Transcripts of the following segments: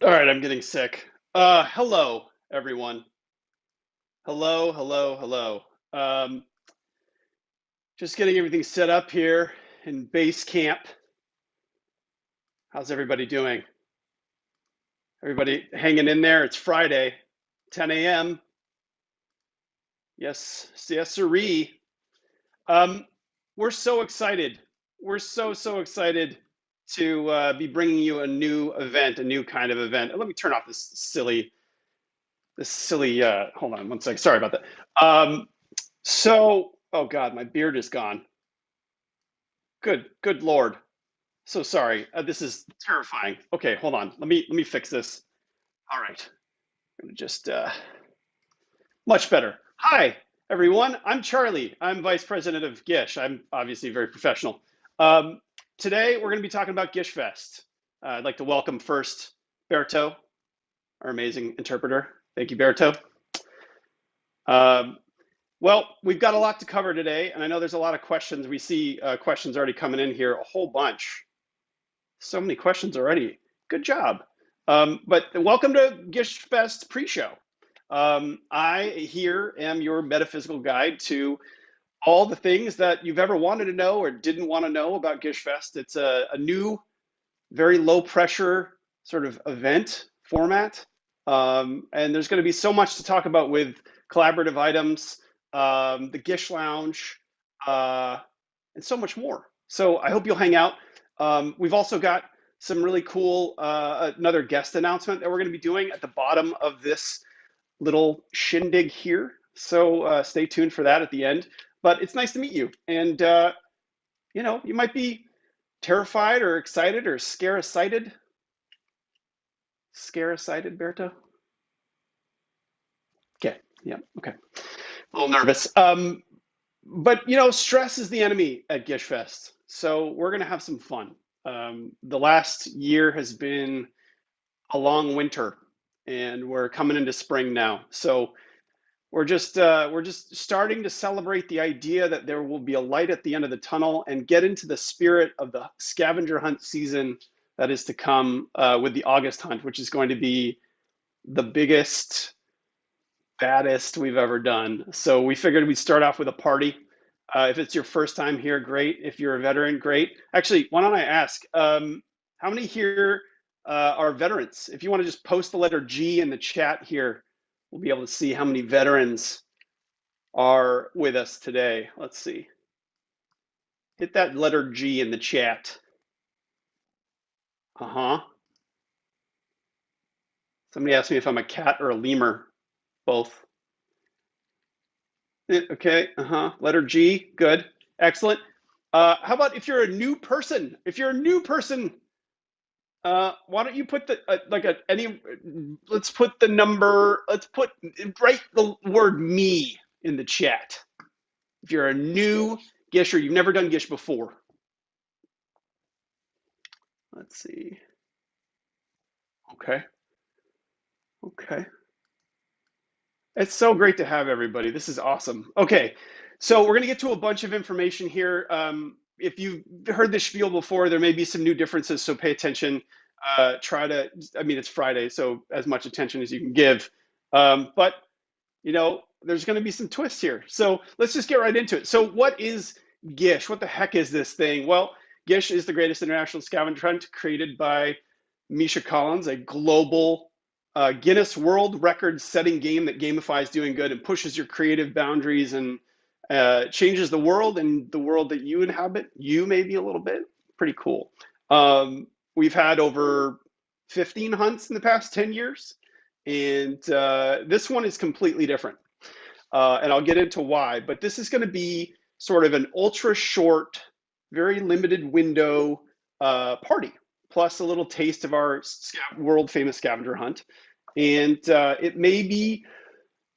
All right, I'm getting sick. Hello, everyone. Hello, hello, hello. Um, just getting everything set up here in base camp. How's everybody doing? Everybody hanging in there? It's Friday, 10 a.m. Yes, yes, sirree. Um, we're so excited. We're so excited to be bringing you a new event, a new kind of event. Let me turn off this silly. Hold on one second. Sorry about that. Oh God, my beard is gone. Good Lord. So sorry. This is terrifying. Okay, hold on. Let me fix this. All right. I'm gonna just much better. Hi, everyone. I'm Charlie. I'm Vice President of GISH. I'm obviously very professional. Um, Today we're going to be talking about GISH Fest. I'd like to welcome first Berto, our amazing interpreter. Thank you, Berto. Um, Well, we've got a lot to cover today, and I know there's a lot of questions. We see questions already coming in here, a whole bunch. So many questions already. Good job. But welcome to Gish Fest pre-show. I here am your metaphysical guide to all the things that you've ever wanted to know or didn't want to know about Gish Fest. It's a new, very low pressure sort of event format. And there's going to be so much to talk about with collaborative items, the Gish Lounge, uh, and so much more. So I hope you'll hang out. We've also got some really cool, another guest announcement that we're going to be doing at the bottom of this little shindig here. So stay tuned for that at the end. But it's nice to meet you. And, you might be terrified or excited or scare-excited. Scare-excited, Berto? Okay, yeah, okay. A little nervous. But stress is the enemy at Gish Fest. So we're gonna have some fun. The last year has been a long winter, and we're coming into spring now. So we're just starting to celebrate the idea that there will be a light at the end of the tunnel and get into the spirit of the scavenger hunt season that is to come with the August hunt, which is going to be the biggest, baddest we've ever done. So we figured we'd start off with a party. If it's your first time here, great. If you're a veteran, great. Actually, why don't I ask, how many here are veterans? If you want to just post the letter G in the chat here, we'll be able to see how many veterans are with us today. Let's see. Hit that letter G in the chat. Uh-huh. Somebody asked me if I'm a cat or a lemur. Both. Okay. Letter G. Good. Excellent. How about if you're a new person? If you're a new person, why don't you put the let's put the number. Let's write the word me in the chat. If you're a new GISHer, you've never done GISH before. Let's see. Okay. Okay. It's so great to have everybody. This is awesome. Okay, so we're going to get to a bunch of information here. If you've heard this spiel before, there may be some new differences, so pay attention. I mean, it's Friday, so as much attention as you can give. But, there's going to be some twists here. So let's just get right into it. So what is GISH? What the heck is this thing? Well, GISH is the Greatest International Scavenger Hunt created by Misha Collins, a global Guinness World Record setting game that gamifies doing good and pushes your creative boundaries and changes the world and the world that you inhabit. You maybe a little bit. Pretty cool. We've had over 15 hunts in the past 10 years, and this one is completely different. And I'll get into why, but this is going to be sort of an ultra short, very limited window party, plus a little taste of our world famous scavenger hunt. And it may be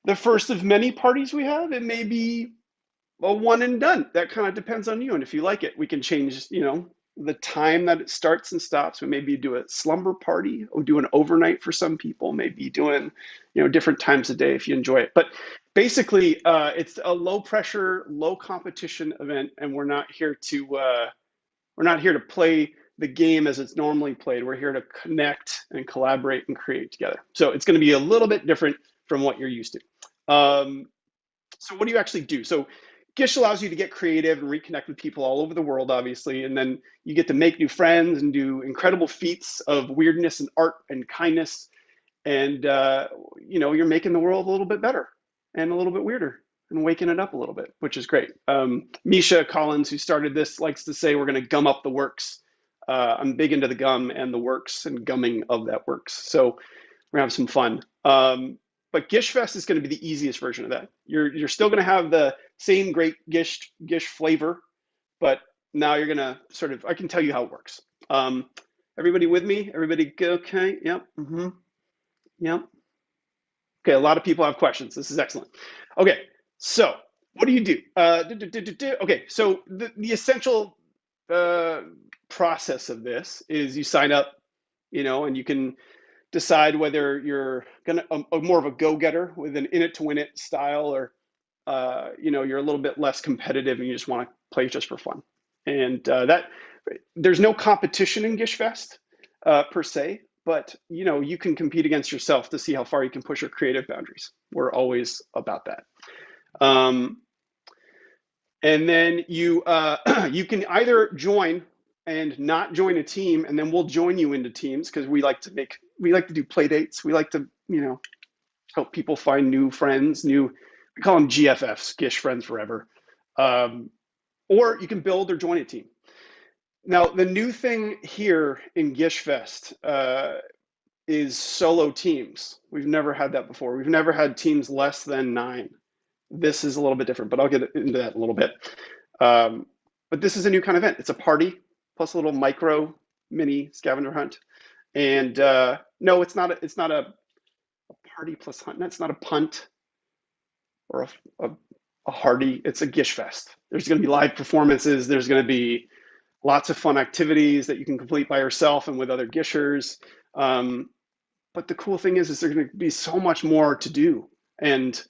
the first of many parties we have. It may be a one and done. That kind of depends on you. And if you like it, we can change, the time that it starts and stops. We maybe do a slumber party or do an overnight for some people, maybe doing, different times a day if you enjoy it. But basically, it's a low pressure, low competition event, and we're not here to play the game as it's normally played. We're here to connect and collaborate and create together. So it's going to be a little bit different from what you're used to. So what do you actually do? So GISH allows you to get creative and reconnect with people all over the world, obviously, and then you get to make new friends and do incredible feats of weirdness and art and kindness, and you're making the world a little bit better and a little bit weirder and waking it up a little bit, which is great. Misha Collins, who started this, likes to say we're going to gum up the works. I'm big into the gum and the works and gumming of that works. So we're gonna have some fun. But GISH Fest is going to be the easiest version of that. You're still going to have the same great GISH flavor, but now you're going to I can tell you how it works. Everybody with me? Everybody okay? Yep. Yep. Okay, a lot of people have questions. This is excellent. Okay, so what do you do? Okay, so the essential process of this is you sign up, and you can decide whether you're gonna more of a go-getter with an in-it-to-win-it style, or you're a little bit less competitive and you just want to play just for fun. And that there's no competition in GISH Fest per se, but you can compete against yourself to see how far you can push your creative boundaries. We're always about that. And then you you can either join and not join a team, and then we'll join you into teams because we like to do play dates. We like to help people find new friends. We call them GFFs, GISH Friends Forever. Or you can build or join a team. Now the new thing here in GISH Fest is solo teams. We've never had that before. We've never had teams less than 9. This is a little bit different, but I'll get into that in a little bit. But this is a new kind of event. It's a party plus a little micro mini scavenger hunt. And no, it's not a party plus hunt. That's not a punt or a hardy. It's a GISH Fest. There's going to be live performances. There's going to be lots of fun activities that you can complete by yourself and with other GISHers. But the cool thing is there's going to be so much more to do. And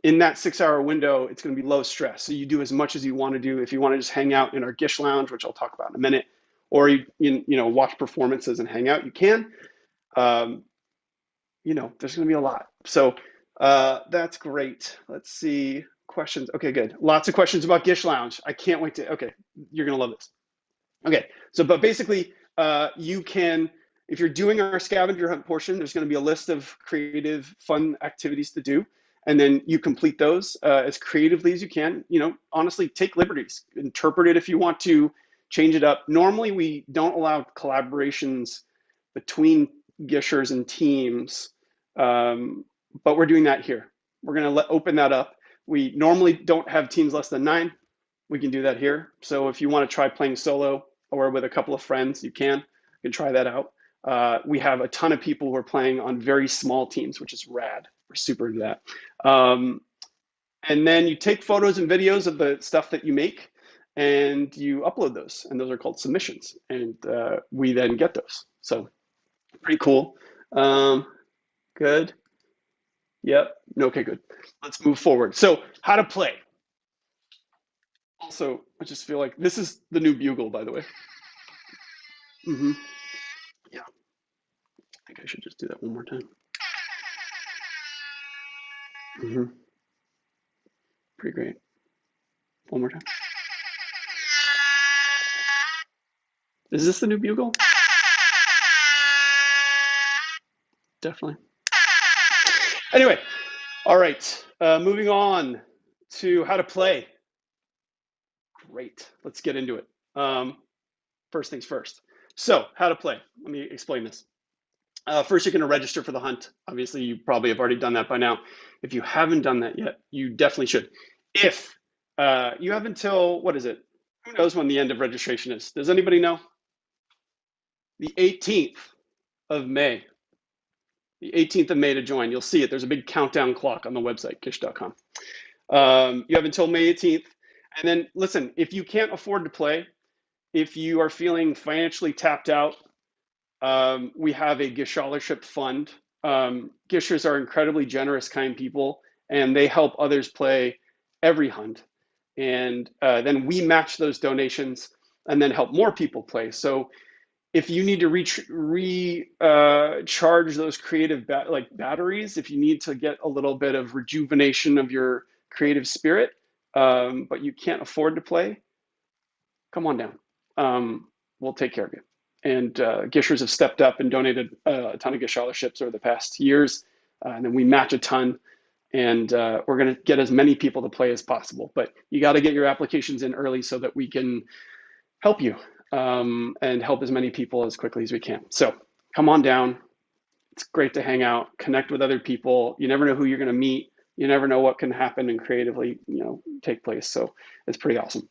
in that 6-hour window, it's going to be low stress. So you do as much as you want to do. If you want to just hang out in our GISH lounge, which I'll talk about in a minute, or you watch performances and hang out, you can. There's going to be a lot. So that's great. Let's see questions. Okay, good. Lots of questions about GISH Lounge. I can't wait to. Okay, you're going to love this. Okay, so but basically, you can. If you're doing our scavenger hunt portion, there's going to be a list of creative, fun activities to do. And then you complete those as creatively as you can. Honestly, take liberties, interpret it if you want to, change it up. Normally, we don't allow collaborations between GISHers and teams But we're doing that here. We're going to open that up. We normally don't have teams less than 9. We can do that here. So if you want to try playing solo or with a couple of friends, you can try that out. We have a ton of people who are playing on very small teams, which is rad. We're super into that. And then you take photos and videos of the stuff that you make and you upload those. And those are called submissions. And we then get those. So pretty cool. Good. Yep. Okay, good. Let's move forward. So how to play. Also, I just feel like this is the new bugle, by the way. Yeah. I think I should just do that one more time. Pretty great. One more time. Is this the new bugle? Definitely. Anyway, all right. Moving on to how to play. Great. Let's get into it. First things first. So, how to play. Let me explain this. First, you're going to register for the hunt. Obviously, you probably have already done that by now. If you haven't done that yet, you definitely should. If you have until, what is it? Who knows when the end of registration is? Does anybody know? The 18th of May. The 18th of May to join. You'll see it. There's a big countdown clock on the website, gish.com. You have until May 18th. And then, listen, if you can't afford to play, if you are feeling financially tapped out, we have a GISHership fund. GISHers are incredibly generous, kind people, and they help others play every hunt. And then we match those donations and then help more people play. So if you need to recharge those creative batteries, if you need to get a little bit of rejuvenation of your creative spirit, but you can't afford to play, come on down. We'll take care of you. And GISHers have stepped up and donated a ton of GISHerships over the past years. And then we match a ton. And we're going to get as many people to play as possible. But you got to get your applications in early so that we can help you and help as many people as quickly as we can. So come on down. It's great to hang out, connect with other people. You never know who you're going to meet. You never know what can happen and creatively, take place. So it's pretty awesome.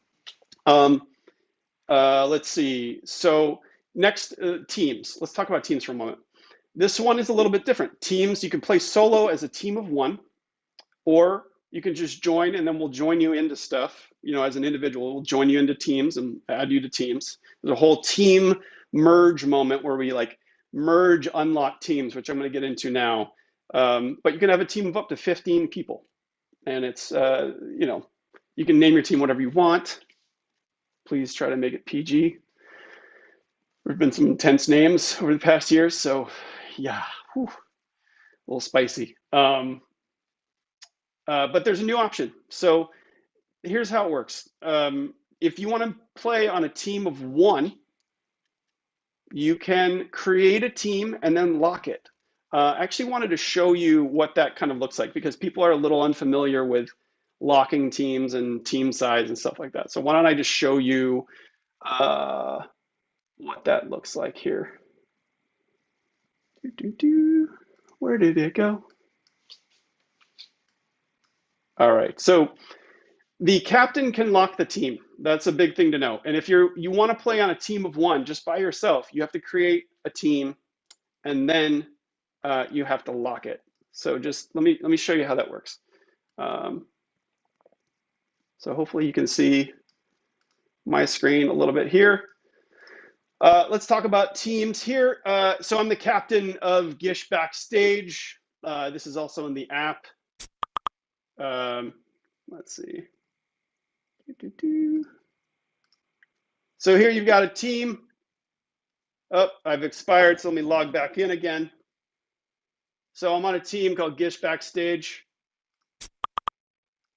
Let's see. So next, teams. Let's talk about teams for a moment. This one is a little bit different. Teams, you can play solo as a team of 1, or you can just join and then we'll join you into stuff, as an individual. We'll join you into teams and add you to teams. There's a whole team merge moment where we merge unlock teams, which I'm going to get into now. But you can have a team of up to 15 people. And it's, you can name your team whatever you want. Please try to make it PG. There've been some intense names over the past years, so yeah, a little spicy. But there's a new option. So here's how it works. If you want to play on a team of 1, you can create a team and then lock it. I actually wanted to show you what that kind of looks like because people are a little unfamiliar with locking teams and team size and stuff like that. So why don't I just show you what that looks like here. Where did it go? All right, so the captain can lock the team. That's a big thing to know. And if you want to play on a team of 1 just by yourself, you have to create a team and then you have to lock it. So just let me show you how that works. So hopefully you can see my screen a little bit here. Let's talk about teams here. So I'm the captain of GISH Backstage. This is also in the app. Let's see. So here you've got a team. Oh, I've expired, so let me log back in again. So I'm on a team called GISH Backstage.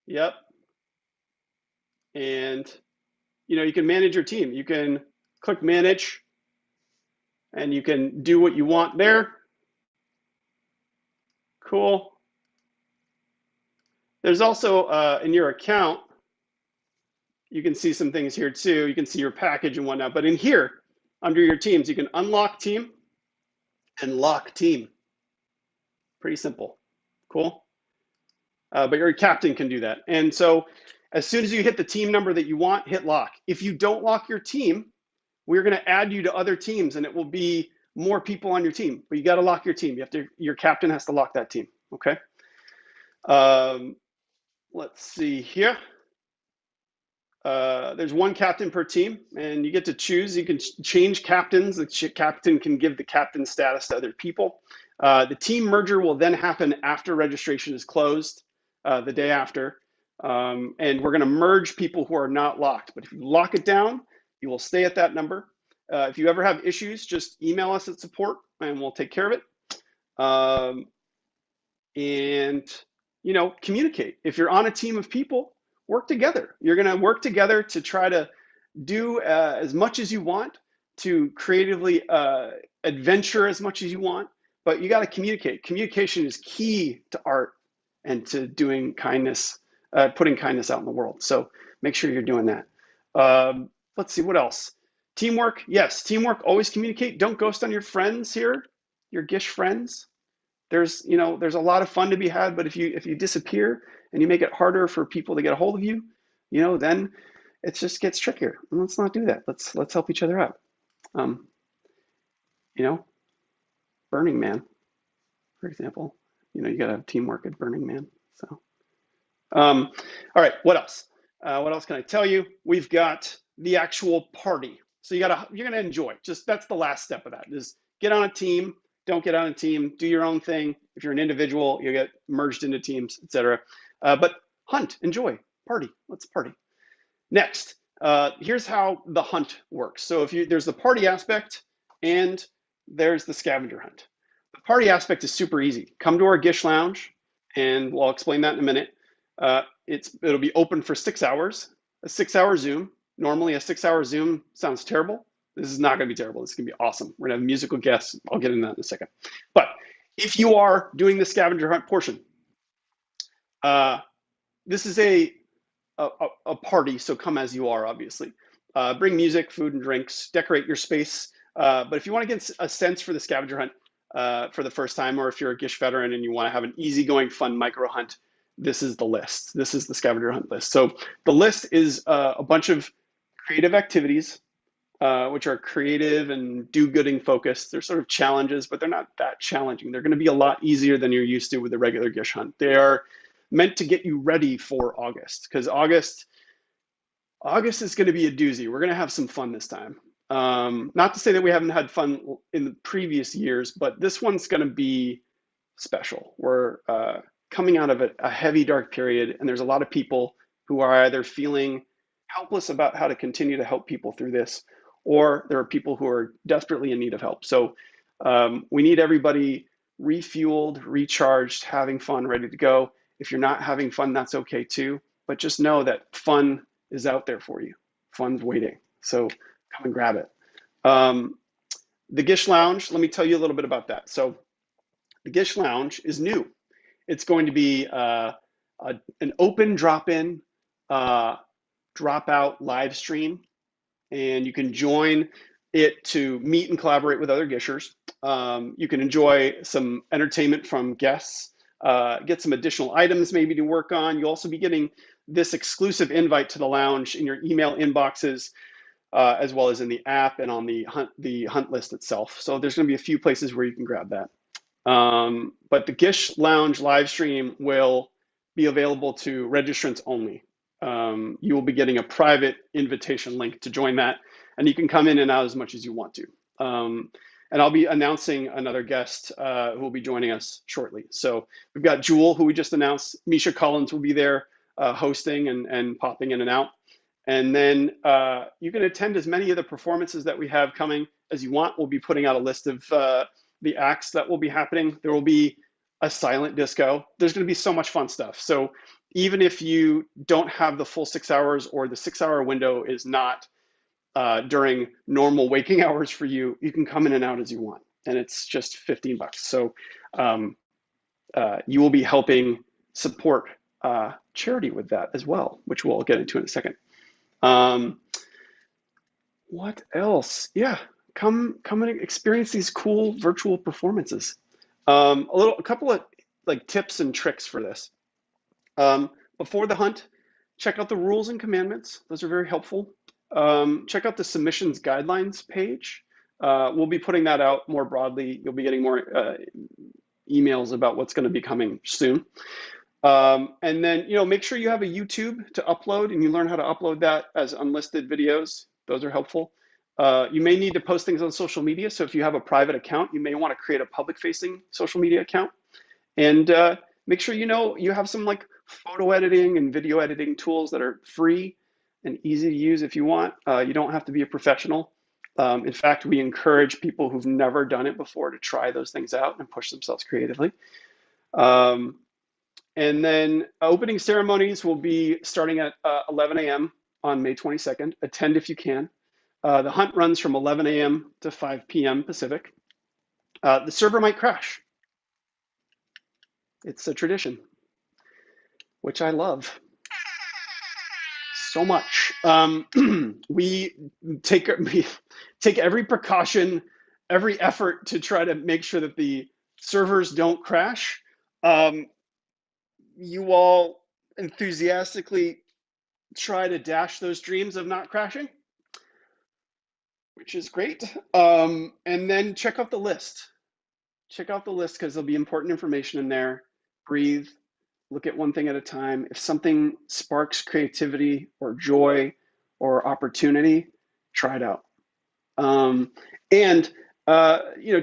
Yep. And you can manage your team. You can click manage and you can do what you want there. Cool. There's also in your account, you can see some things here too. You can see your package and whatnot. But in here, under your teams, you can unlock team and lock team. Pretty simple. Cool. But your captain can do that. And so as soon as you hit the team number that you want, hit lock. If you don't lock your team, we're going to add you to other teams and it will be more people on your team. But you got to lock your team. Your captain has to lock that team. Okay. Let's see here. There's one captain per team, and you get to choose. You can change captains. The captain can give the captain status to other people. The team merger will then happen after registration is closed, the day after. And we're going to merge people who are not locked. But if you lock it down, you will stay at that number. If you ever have issues, just email us at support, and we'll take care of it. And communicate. If you're on a team of people, work together. You're going to work together to try to do as much as you want, to creatively adventure as much as you want, but you got to communicate. Communication is key to art and to doing kindness, putting kindness out in the world. So make sure you're doing that. Let's see, what else? Teamwork, yes, teamwork, always communicate. Don't ghost on your friends here, your GISH friends. There's a lot of fun to be had, but if you disappear and you make it harder for people to get a hold of you, then it just gets trickier. And let's not do that. Let's help each other out. Burning Man, for example. You gotta have teamwork at Burning Man. So, all right, what else? What else can I tell you? We've got the actual party. So you're gonna enjoy. That's the last step of that. Is get on a team. Don't get on a team. Do your own thing. If you're an individual, you get merged into teams, etc. But hunt, enjoy, party. Let's party. Next, here's how the hunt works. So there's the party aspect and there's the scavenger hunt. The party aspect is super easy. Come to our GISH lounge, and I'll explain that in a minute. It'll be open for 6 hours, a 6-hour Zoom. Normally, a 6-hour Zoom sounds terrible. This is not going to be terrible. This is going to be awesome. We're going to have musical guests. I'll get into that in a second. But if you are doing the scavenger hunt portion, this is a party, so come as you are, obviously. Bring music, food, and drinks. Decorate your space. But if you want to get a sense for the scavenger hunt for the first time, or if you're a GISH veteran and you want to have an easygoing, fun micro hunt, this is the list. This is the scavenger hunt list. So the list is a bunch of creative activities, which are creative and do-gooding focused. They're sort of challenges, but they're not that challenging. They're going to be a lot easier than you're used to with the regular GISH hunt. They are meant to get you ready for August, because August is going to be a doozy. We're going to have some fun this time. Not to say that we haven't had fun in the previous years, but this one's going to be special. We're coming out of a heavy, dark period, and there's a lot of people who are either feeling helpless about how to continue to help people through this, or there are people who are desperately in need of help. So we need everybody refueled, recharged, having fun, ready to go. If you're not having fun, that's okay too. But just know that fun is out there for you. Fun's waiting. So come and grab it. The GISH Lounge, let me tell you a little bit about that. So the GISH Lounge is new. It's going to be an open drop-in, drop-out live stream, and you can join it to meet and collaborate with other GISHers. You can enjoy some entertainment from guests, get some additional items maybe to work on. You'll also be getting this exclusive invite to the lounge in your email inboxes, as well as in the app and on the hunt list itself. So there's going to be a few places where you can grab that. But the GISH Lounge live stream will be available to registrants only. You will be getting a private invitation link to join that, and you can come in and out as much as you want to. And I'll be announcing another guest who will be joining us shortly. So we've got Jewel, who we just announced. Misha Collins will be there hosting and popping in and out. And then you can attend as many of the performances that we have coming as you want. We'll be putting out a list of the acts that will be happening. There will be a silent disco. There's going to be so much fun stuff. So even if you don't have the full 6 hours, or the 6-hour window is not during normal waking hours for you, you can come in and out as you want. And it's just $15. So you will be helping support charity with that as well, which we'll get into in a second. What else? Yeah, come and experience these cool virtual performances. A couple of like tips and tricks for this. Before the hunt, check out the rules and commandments. Those are very helpful. Check out the submissions guidelines page. We'll be putting that out more broadly. You'll be getting more emails about what's going to be coming soon. And then, make sure you have a YouTube to upload and you learn how to upload that as unlisted videos. Those are helpful. You may need to post things on social media. So if you have a private account, you may want to create a public facing social media account. And make sure you have some like photo editing and video editing tools that are free and easy to use if you want. You don't have to be a professional. In fact, we encourage people who've never done it before to try those things out and push themselves creatively. And then opening ceremonies will be starting at 11 a.m. on May 22nd. Attend if you can. The hunt runs from 11 a.m. to 5 p.m. Pacific. The server might crash. It's a tradition, which I love so much. We take every precaution, every effort to try to make sure that the servers don't crash. You all enthusiastically try to dash those dreams of not crashing, which is great. And then check out the list. Check out the list because there'll be important information in there. Breathe, look at one thing at a time. If something sparks creativity or joy or opportunity, try it out.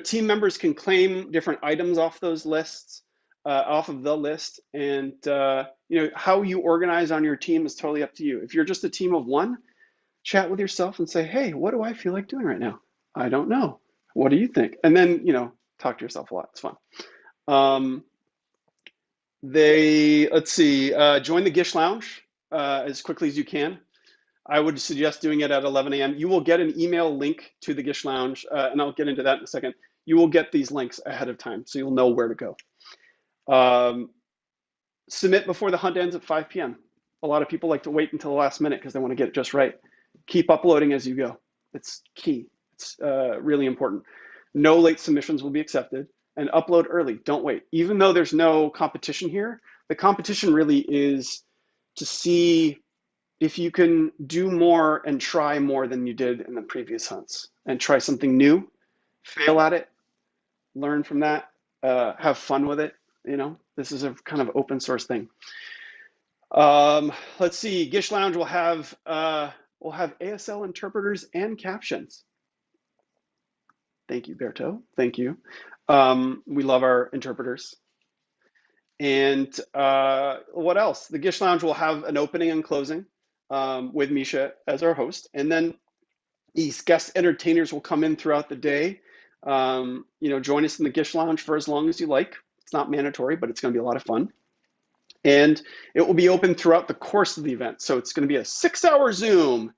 Team members can claim different items off those lists, off of the list. And, how you organize on your team is totally up to you. If you're just a team of one, chat with yourself and say, hey, what do I feel like doing right now? I don't know. What do you think? And then, talk to yourself a lot. It's fun. Let's see, join the GISH Lounge as quickly as you can. I would suggest doing it at 11 a.m. You will get an email link to the GISH Lounge, and I'll get into that in a second. You will get these links ahead of time, so you'll know where to go. Submit before the hunt ends at 5 p.m. A lot of people like to wait until the last minute because they want to get it just right. Keep uploading as you go. It's key. It's really important. No late submissions will be accepted. And upload early. Don't wait. Even though there's no competition here, the competition really is to see if you can do more and try more than you did in the previous hunts and try something new, fail at it, learn from that, have fun with it. This is a kind of open source thing. Let's see, GISH Lounge will have ASL interpreters and captions. Thank you, Berto. Thank you. We love our interpreters. And what else? The GISH Lounge will have an opening and closing with Misha as our host. And then these guest entertainers will come in throughout the day. Join us in the GISH Lounge for as long as you like. It's not mandatory, but it's going to be a lot of fun. And it will be open throughout the course of the event. So it's going to be a 6-hour Zoom.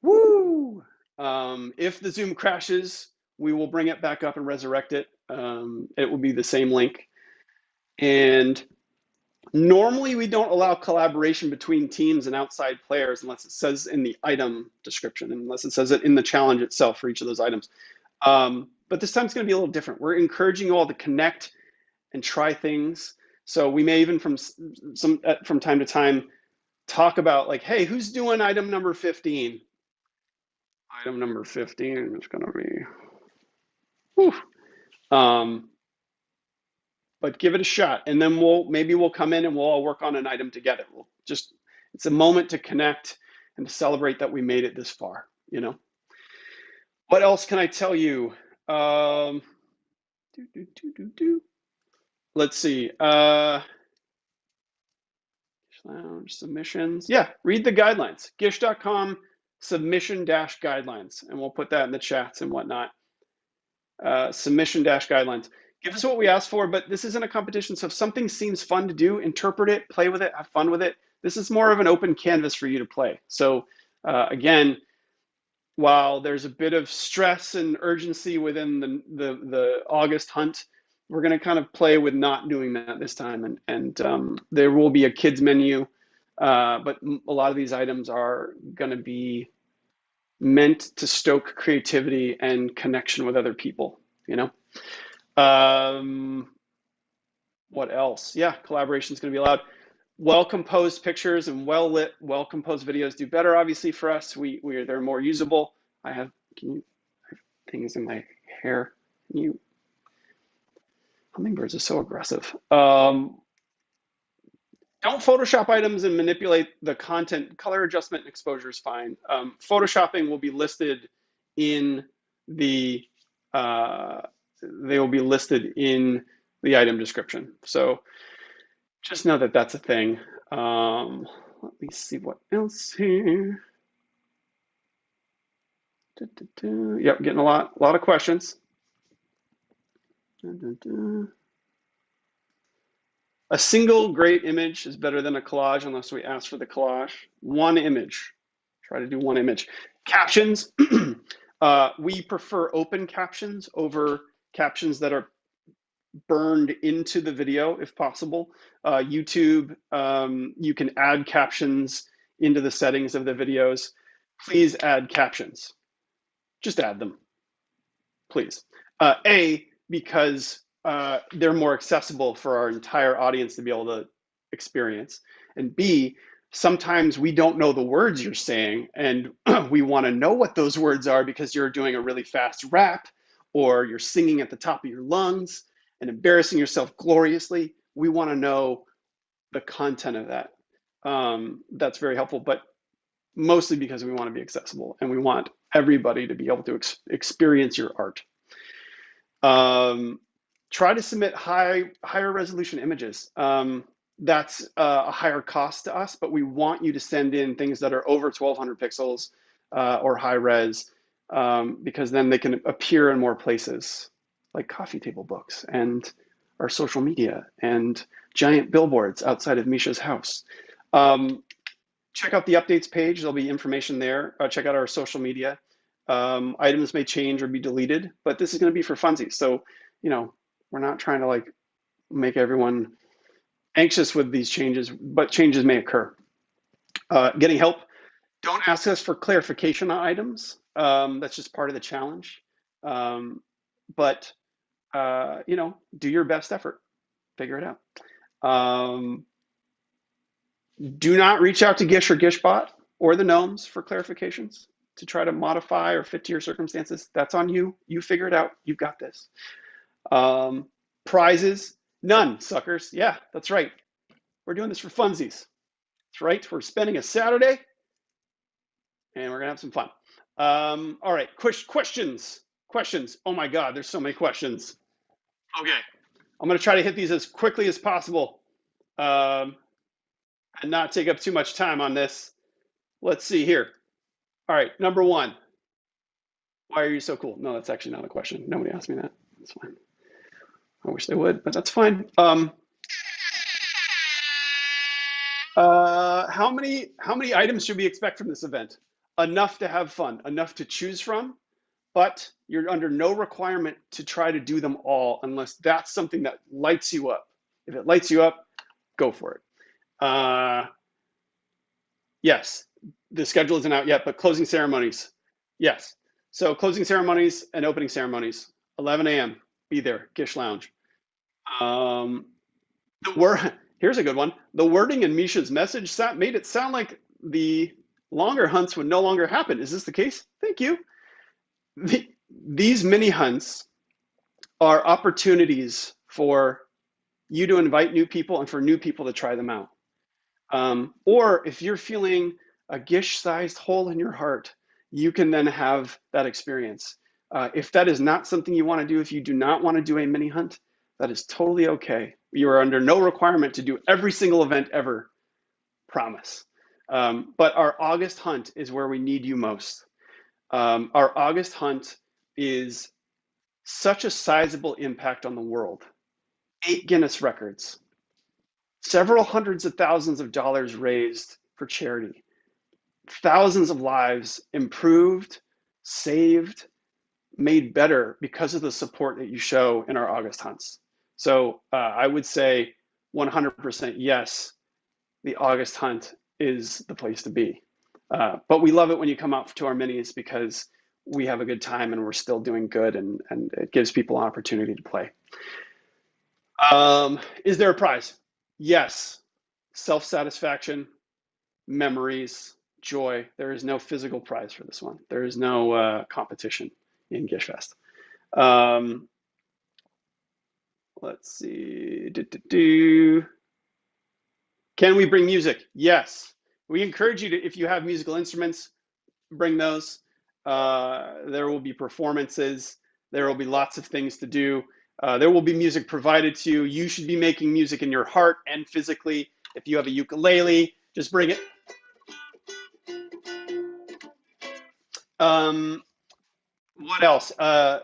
Woo! If the Zoom crashes, we will bring it back up and resurrect it. It will be the same link. And normally we don't allow collaboration between teams and outside players unless it says in the item description, unless it says it in the challenge itself for each of those items. But this time it's going to be a little different. We're encouraging you all to connect and try things. So we may even from time to time talk about like, hey, who's doing item number 15? Item number 15 is going to be, whew. But give it a shot, and then maybe we'll come in and we'll all work on an item together. It's a moment to connect and to celebrate that we made it this far. What else can I tell you? Let's see. Lounge submissions. Yeah, read the guidelines. Gish.com submission-guidelines, and we'll put that in the chats and whatnot. Submission-guidelines. Give us what we asked for, but this isn't a competition. So if something seems fun to do, interpret it, play with it, have fun with it. This is more of an open canvas for you to play. So again, while there's a bit of stress and urgency within the August hunt, we're going to kind of play with not doing that this time. And there will be a kids menu, but a lot of these items are going to be meant to stoke creativity and connection with other people, What else? Yeah, collaboration is going to be allowed. Well-composed pictures and well-lit, well-composed videos do better, obviously, for us. They're more usable. I have things in my hair. Hummingbirds are so aggressive. Don't Photoshop items and manipulate the content. Color adjustment and exposure is fine. Photoshopping will be listed in the they will be listed in the item description. So just know that that's a thing. Let me see what else here. Yep, getting a lot of questions. A single great image is better than a collage unless we ask for the collage. One image. Try to do one image. Captions. We prefer open captions over captions that are burned into the video if possible. YouTube, you can add captions into the settings of the videos. Please add captions. Just add them, please. Because they're more accessible for our entire audience to be able to experience. And B, sometimes we don't know the words you're saying, and we want to know what those words are because you're doing a really fast rap, or you're singing at the top of your lungs and embarrassing yourself gloriously. We want to know the content of that. That's very helpful, but mostly because we want to be accessible and we want everybody to be able to experience your art. Try to submit higher resolution images. That's a higher cost to us, but we want you to send in things that are over 1200 pixels or high res, because then they can appear in more places, like coffee table books and our social media and giant billboards outside of Misha's house. Check out the updates page. There'll be information there. Check out our social media. Items may change or be deleted, but this is going to be for funsies. So, we're not trying to make everyone anxious with these changes, but changes may occur. Getting help. Don't ask us for clarification on items. That's just part of the challenge. But do your best effort. Figure it out. Do not reach out to GISH or GISHbot or the gnomes for clarifications to try to modify or fit to your circumstances. That's on you. You figure it out. You've got this. Prizes, none, suckers. Yeah, that's right. We're doing this for funsies. That's right. We're spending a Saturday and we're gonna have some fun. All right, questions. Oh my God, there's so many questions. Okay, I'm gonna try to hit these as quickly as possible and not take up too much time on this. Let's see here. All right, number one. Why are you so cool? No, that's actually not a question. Nobody asked me that. That's fine. I wish they would, but that's fine. How many items should we expect from this event? Enough to have fun, enough to choose from, but you're under no requirement to try to do them all unless that's something that lights you up. If it lights you up, go for it. Yes, the schedule isn't out yet, but closing ceremonies, yes. So closing ceremonies and opening ceremonies, 11 a.m., be there, GISH Lounge. Here's a good one. The wording in Misha's message made it sound like the longer hunts would no longer happen. Is this the case? Thank you. These mini hunts are opportunities for you to invite new people and for new people to try them out. Or if you're feeling a GISH-sized hole in your heart, you can then have that experience. If that is not something you want to do, if you do not want to do a mini hunt, that is totally okay. You are under no requirement to do every single event ever, promise. But our August hunt is where we need you most. Our August hunt is such a sizable impact on the world. 8 Guinness records, several hundreds of thousands of dollars raised for charity, thousands of lives improved, saved, made better because of the support that you show in our August hunts. So I would say 100% yes, the August hunt is the place to be. But we love it when you come out to our minis because we have a good time and we're still doing good, and it gives people an opportunity to play. Is there a prize? Yes. Self-satisfaction, memories, joy. There is no physical prize for this one. There is no competition in GISHfest. Let's see. Can we bring music? Yes. We encourage you to, if you have musical instruments, bring those. There will be performances. There will be lots of things to do. There will be music provided to you. You should be making music in your heart and physically. If you have a ukulele, just bring it. What else?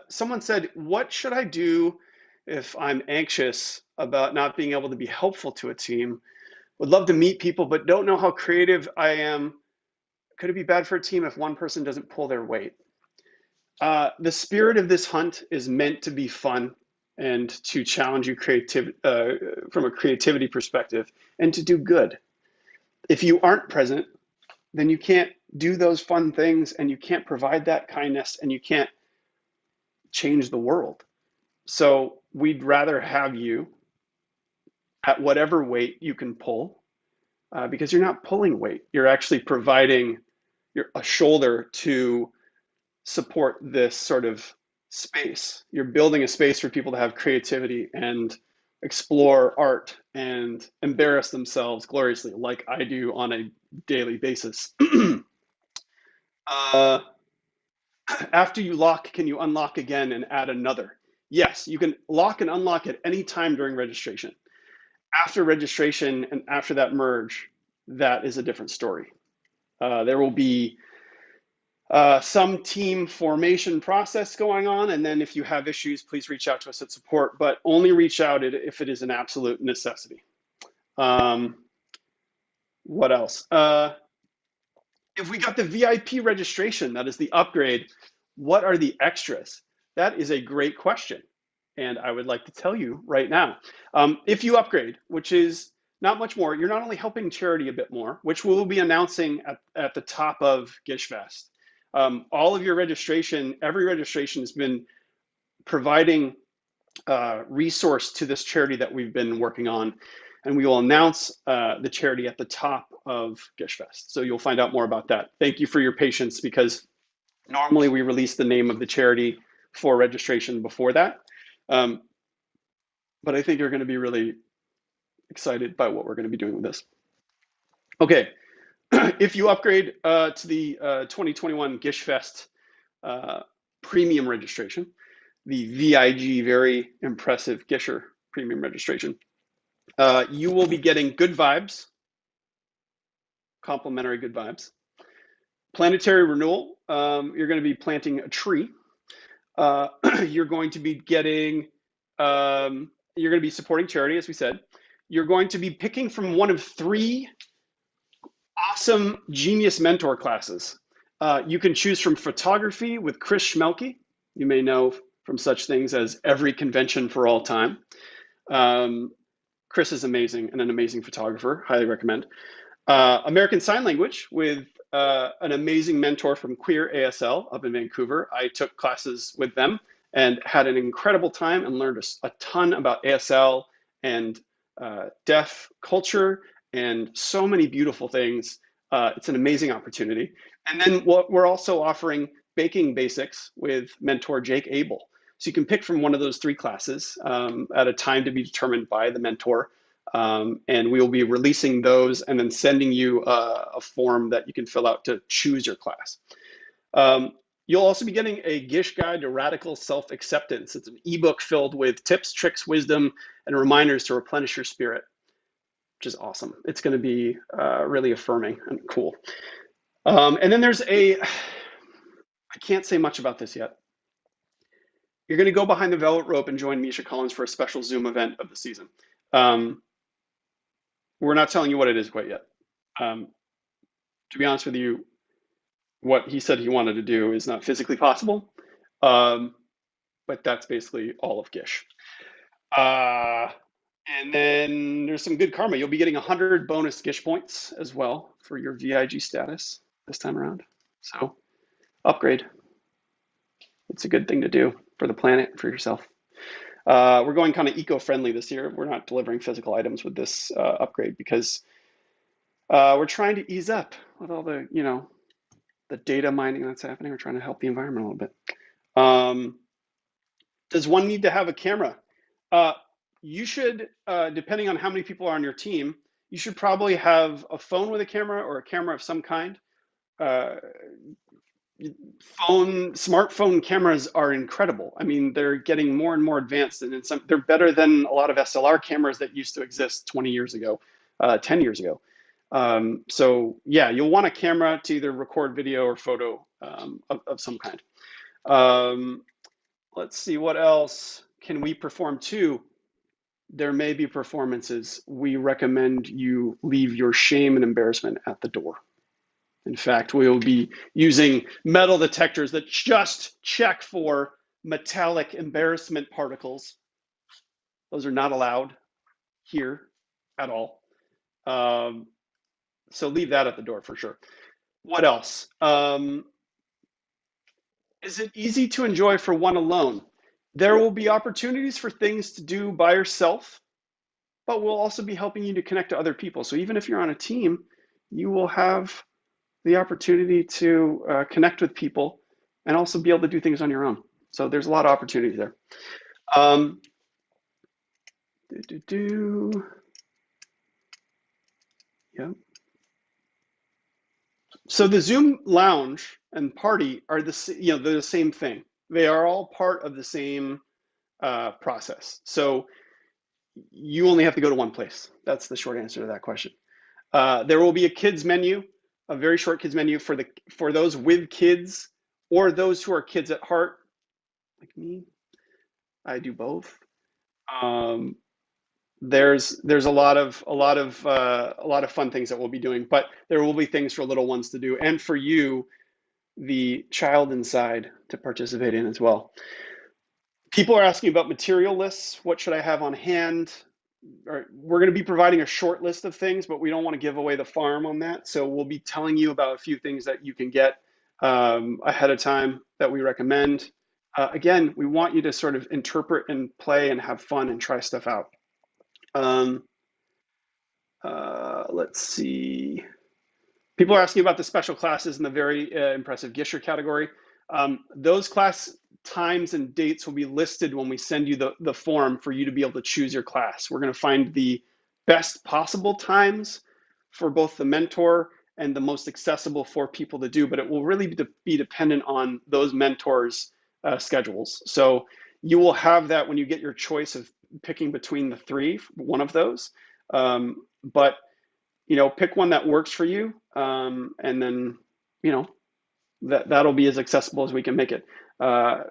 Someone said, what should I do if I'm anxious about not being able to be helpful to a team? Would love to meet people, but don't know how creative I am. Could it be bad for a team if one person doesn't pull their weight? The spirit of this hunt is meant to be fun and to challenge you from a creativity perspective and to do good. If you aren't present, then you can't do those fun things and you can't provide that kindness and you can't change the world. So we'd rather have you at whatever weight you can pull, because you're not pulling weight. You're actually providing a shoulder to support this sort of space. You're building a space for people to have creativity and explore art and embarrass themselves gloriously, like I do on a daily basis. After you lock, can you unlock again and add another? Yes, you can lock and unlock at any time during registration. After registration and after that merge, that is a different story. There will be some team formation process going on, and then if you have issues, please reach out to us at support, but only reach out if it is an absolute necessity. What else? If we got the VIP registration, that is the upgrade, what are the extras? That is a great question, and I would like to tell you right now. If you upgrade, which is not much more, you're not only helping charity a bit more, which we'll be announcing at the top of GISHfest. All of your registration, every registration has been providing resource to this charity that we've been working on, and we will announce the charity at the top of GISHfest. So you'll find out more about that. Thank you for your patience, because normally we release the name of the charity for registration before that. But I think you're going to be really excited by what we're going to be doing with this. Okay, if you upgrade to the 2021 GISHfest premium registration, the VIG, very impressive GISHer premium registration, you will be getting good vibes, complimentary good vibes. Planetary renewal, you're going to be planting a tree. You're going to be getting, you're going to be supporting charity, as we said. You're going to be picking from one of 3 awesome genius mentor classes. You can choose from photography with Chris Schmelke. You may know from such things as Every Convention for All Time. Chris is amazing and an amazing photographer. Highly recommend. American Sign Language with an amazing mentor from Queer ASL up in Vancouver. I took classes with them and had an incredible time and learned a ton about ASL and deaf culture and so many beautiful things. It's an amazing opportunity. And then we're also offering baking basics with mentor Jake Abel. So you can pick from one of those 3 classes at a time to be determined by the mentor. And we will be releasing those and then sending you a form that you can fill out to choose your class. You'll also be getting a GISH guide to radical self-acceptance. It's an ebook filled with tips, tricks, wisdom, and reminders to replenish your spirit, which is awesome. It's going to be really affirming and cool. And then there's I can't say much about this yet. You're going to go behind the velvet rope and join Misha Collins for a special Zoom event of the season. We're not telling you what it is quite yet. To be honest with you, what he said he wanted to do is not physically possible, but that's basically all of GISH. And then there's some good karma. You'll be getting 100 bonus GISH points as well for your VIG status this time around. So upgrade. It's a good thing to do for the planet, for yourself. We're going kind of eco-friendly this year. We're not delivering physical items with this upgrade because we're trying to ease up with all the, the data mining that's happening. We're trying to help the environment a little bit. Does one need to have a camera? You should, depending on how many people are on your team, you should probably have a phone with a camera or a camera of some kind. Smartphone cameras are incredible. I mean, they're getting more and more advanced, and they're better than a lot of SLR cameras that used to exist 20 years ago, 10 years ago. So yeah, you'll want a camera to either record video or photo of some kind. Let's see, what else can we perform too? There may be performances. We recommend you leave your shame and embarrassment at the door. In fact, we will be using metal detectors that just check for metallic embarrassment particles. Those are not allowed here at all. So leave that at the door for sure. What else? Is it easy to enjoy for one alone? There will be opportunities for things to do by yourself, but we'll also be helping you to connect to other people. So even if you're on a team, you will have the opportunity to connect with people and also be able to do things on your own. So there's a lot of opportunities there. Yep. So the Zoom lounge and party are they're the same thing. They are all part of the same process. So you only have to go to one place. That's the short answer to that question. There will be a kids menu, a very short kids menu for those with kids or those who are kids at heart, like me. I do both. There's a lot of fun things that we'll be doing, but there will be things for little ones to do, and for you, the child inside, to participate in as well. People are asking about material lists. What should I have on hand? We're going to be providing a short list of things, but we don't want to give away the farm on that. So we'll be telling you about a few things that you can get ahead of time that we recommend. Again, we want you to sort of interpret and play and have fun and try stuff out. Let's see. People are asking about the special classes in the very impressive GISHer category. Those class times and dates will be listed when we send you the form for you to be able to choose your class. We're going to find the best possible times for both the mentor and the most accessible for people to do, but it will really be dependent on those mentors' schedules. So you will have that when you get your choice of picking between the three, one of those. But pick one that works for you, and then that'll be as accessible as we can make it.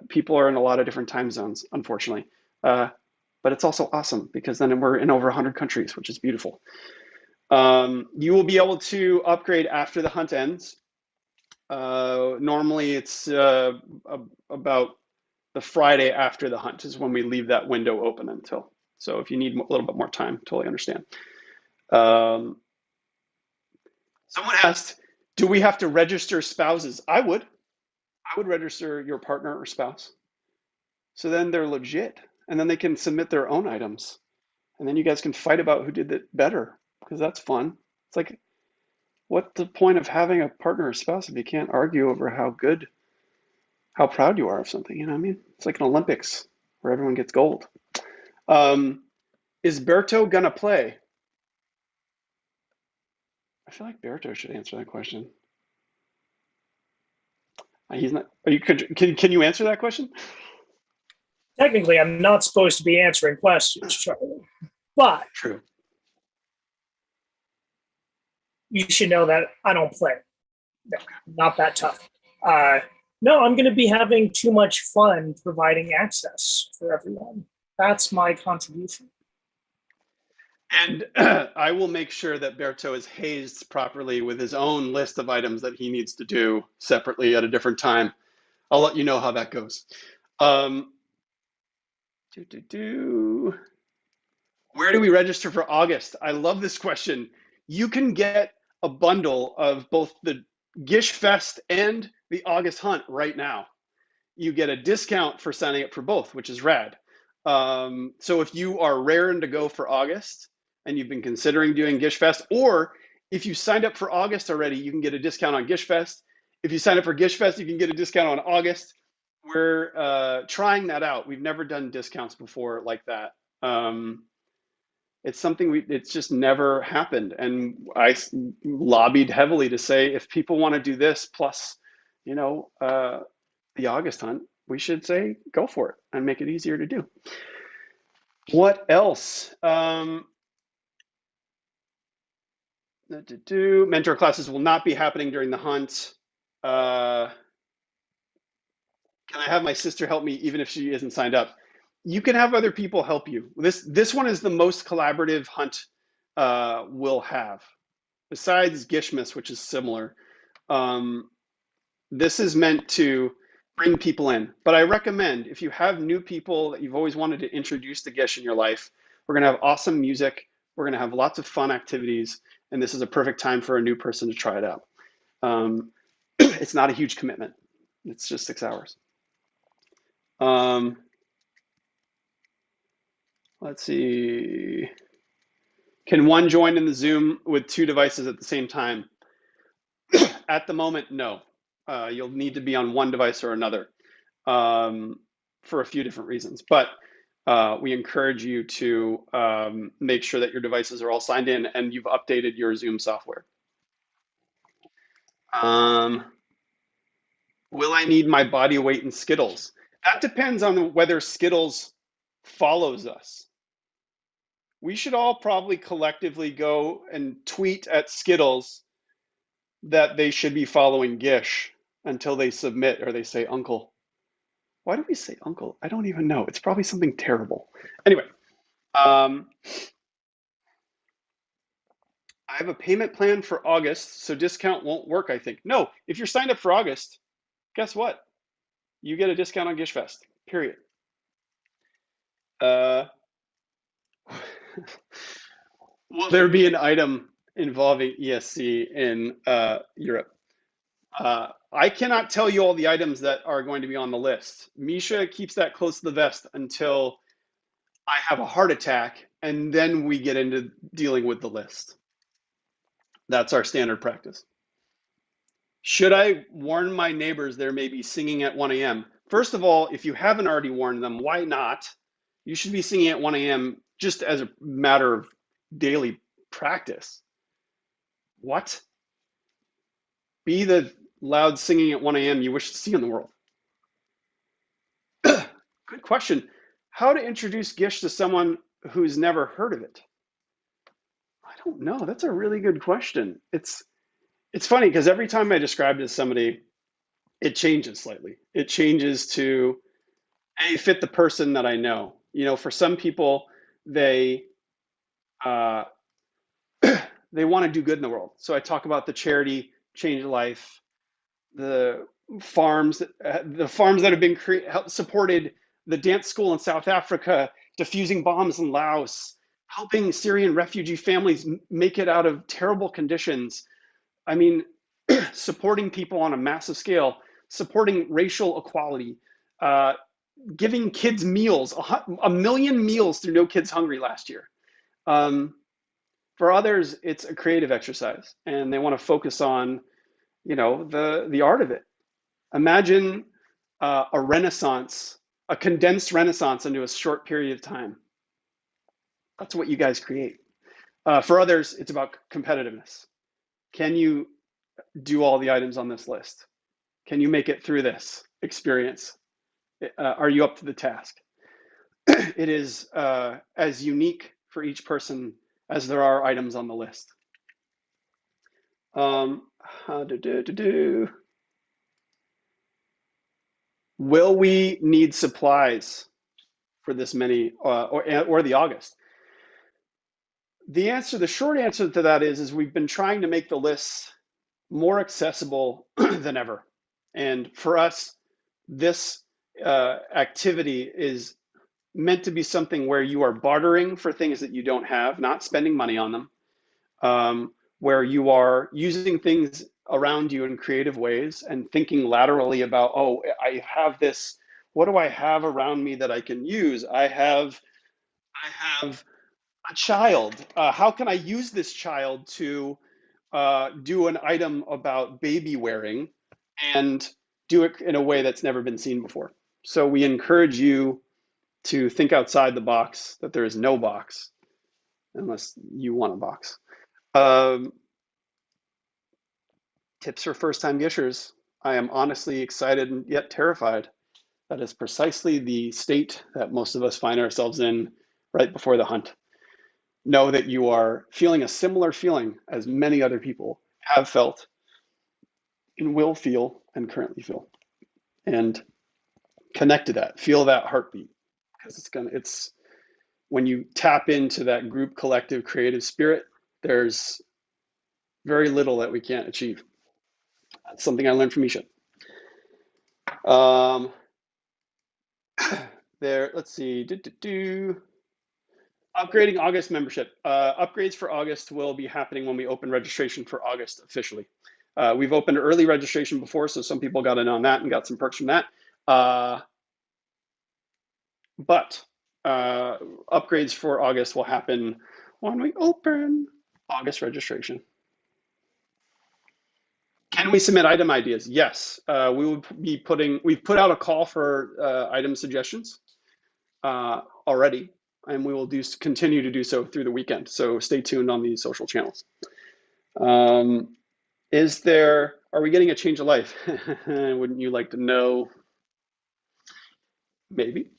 People are in a lot of different time zones, unfortunately, but it's also awesome because then we're in over 100 countries, which is beautiful. You will be able to upgrade after the hunt ends. Normally it's about the Friday after the hunt is when we leave that window open until. So if you need a little bit more time, totally understand. Someone asked, do we have to register spouses? I would register your partner or spouse. So then they're legit, and then they can submit their own items. And then you guys can fight about who did it better, because that's fun. It's like, what's the point of having a partner or spouse if you can't argue over how proud you are of something, you know what I mean? It's like an Olympics where everyone gets gold. Is Berto gonna play? I feel like Berto should answer that question. He's not. Can you answer that question? Technically, I'm not supposed to be answering questions, Charlie, but true. You should know that I don't play. No, not that tough. No, I'm going to be having too much fun providing access for everyone. That's my contribution. And I will make sure that Berto is hazed properly with his own list of items that he needs to do separately at a different time. I'll let you know how that goes. Where do we register for August? I love this question. You can get a bundle of both the GISH Fest and the August Hunt right now. you get a discount for signing up for both, which is rad. So if you are raring to go for August and you've been considering doing Gish Fest, or if you signed up for August already, you can get a discount on Gish Fest. If you sign up for Gish Fest, you can get a discount on August. We're trying that out. We've never done discounts before like that. It's something it's just never happened. And I lobbied heavily to say, if people want to do this plus, the August hunt, we should say go for it and make it easier to do. What else? Mentor classes will not be happening during the hunt. Can I have my sister help me even if she isn't signed up? You can have other people help you. This one is the most collaborative hunt we'll have, besides Gishmas, which is similar. This is meant to bring people in. But I recommend, if you have new people that you've always wanted to introduce to Gish in your life, we're going to have awesome music. We're going to have lots of fun activities. And this is a perfect time for a new person to try it out. It's not a huge commitment. It's just 6 hours. Let's see. Can one join in the Zoom with 2 devices at the same time? At the moment, no. You'll need to be on one device or another for a few different reasons. But we encourage you to make sure that your devices are all signed in and you've updated your Zoom software. Will I need my body weight in Skittles? That depends on whether Skittles follows us. We should all probably collectively go and tweet at Skittles that they should be following Gish until they submit or they say uncle. Why do we say uncle? I don't even know. It's probably something terrible. Anyway, I have a payment plan for August, so discount won't work, I think. No, if you're signed up for August, guess what? You get a discount on Gish Fest, period. Will there be an item involving ESC in Europe? I cannot tell you all the items that are going to be on the list. Misha keeps that close to the vest until I have a heart attack, and then we get into dealing with the list. That's our standard practice. Should I warn my neighbors there may be singing at 1 a.m.? First of all, if you haven't already warned them, why not? You should be singing at 1 a.m. just as a matter of daily practice. What? Be the loud singing at 1 a.m. you wish to see in the world. Good question. How to introduce Gish to someone who's never heard of it? I don't know. That's a really good question. It's funny because every time I describe it to somebody, it changes slightly. It changes to fit the person that I know. For some people, they want to do good in the world. So I talk about the charity Change Life, the farms that have been supported, the dance school in South Africa, diffusing bombs in Laos, helping Syrian refugee families make it out of terrible conditions. I mean, supporting people on a massive scale, supporting racial equality, giving kids meals, 1 million meals through No Kids Hungry last year. For others, it's a creative exercise, and they want to focus on, the art of it. Imagine a renaissance, a condensed renaissance into a short period of time. That's what you guys create. For others, it's about competitiveness. Can you do all the items on this list? Can you make it through this experience? Are you up to the task? It is as unique for each person as there are items on the list. Will we need supplies for this many or the August? The short answer to that is we've been trying to make the lists more accessible than ever. And for us, this activity is meant to be something where you are bartering for things that you don't have, not spending money on them, where you are using things around you in creative ways and thinking laterally about, oh, I have this, what do I have around me that I can use? I have a child. How can I use this child to do an item about baby wearing and do it in a way that's never been seen before? So we encourage you to think outside the box, that there is no box, unless you want a box. Um, Tips for first-time gishers. I am honestly excited and yet terrified. That is precisely the state that most of us find ourselves in right before the hunt. Know that you are feeling a similar feeling as many other people have felt and will feel and currently feel. And connect to that, feel that heartbeat. Because it's when you tap into that group collective creative spirit, there's very little that we can't achieve. That's something I learned from Misha. Let's see. Upgrading August membership. Upgrades for August will be happening when we open registration for August officially. We've opened early registration before, so some people got in on that and got some perks from that. But upgrades for August will happen when we open August registration. Can we submit item ideas? Yes. We've put out a call for item suggestions already, and we will continue to do so through the weekend. So stay tuned on these social channels. Are we getting a change of life? Wouldn't you like to know? Maybe.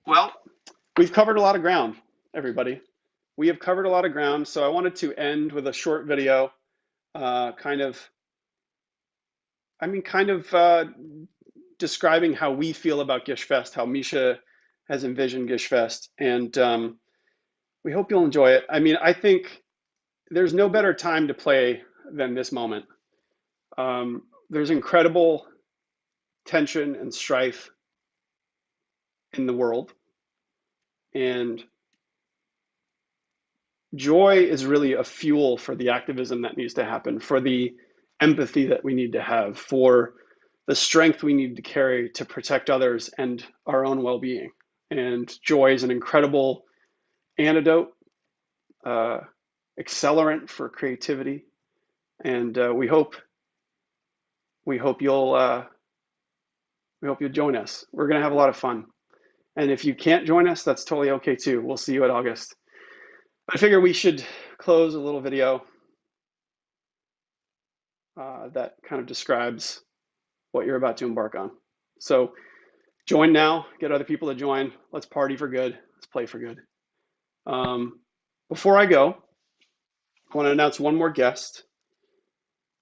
Well, we've covered a lot of ground, everybody. We have covered a lot of ground, so I wanted to end with a short video, kind of describing how we feel about GISH Fest, how Misha has envisioned GISH Fest, and we hope you'll enjoy it. I mean, I think there's no better time to play than this moment. There's incredible tension and strife in the world, and joy is really a fuel for the activism that needs to happen, for the empathy that we need to have, for the strength we need to carry to protect others and our own well-being. And joy is an incredible antidote, accelerant for creativity. And we hope you'll join us. We're going to have a lot of fun. And if you can't join us, that's totally okay too. We'll see you at August. I figure we should close a little video that kind of describes what you're about to embark on. So join now, get other people to join. Let's party for good. Let's play for good. Before I go, I want to announce one more guest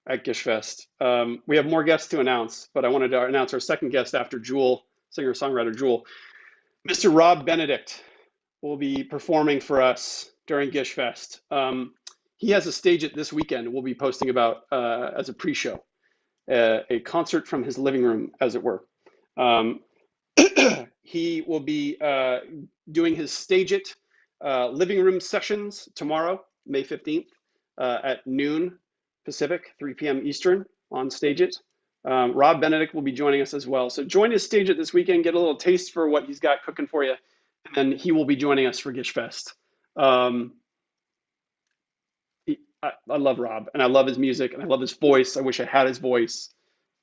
at GISH Fest. We have more guests to announce, but I wanted to announce our second guest after Jewel, singer-songwriter Jewel. Mr. Rob Benedict will be performing for us during GISH Fest. He has a stage it this weekend we'll be posting about as a pre-show, a concert from his living room, as it were. He will be doing his Stage It living room sessions tomorrow, May 15th, at noon Pacific, 3 p.m. Eastern on Stage It. Rob Benedict will be joining us as well. So join his Stage It this weekend, get a little taste for what he's got cooking for you, and then he will be joining us for GISH Fest. I love Rob, and I love his music, and I love his voice. I wish I had his voice.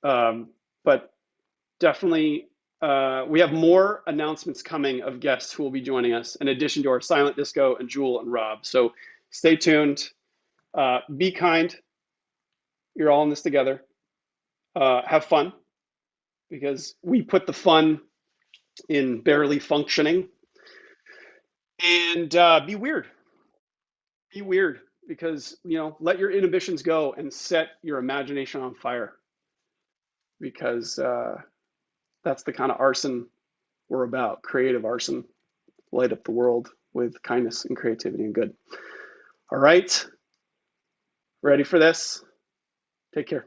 But definitely, we have more announcements coming of guests who will be joining us, in addition to our Silent Disco and Jewel and Rob. So stay tuned. Be kind. You're all in this together. Have fun, because we put the fun in barely functioning. And be weird. Be weird, because, let your inhibitions go and set your imagination on fire, because that's the kind of arson we're about, creative arson. Light up the world with kindness and creativity and good. All right, ready for this? Take care.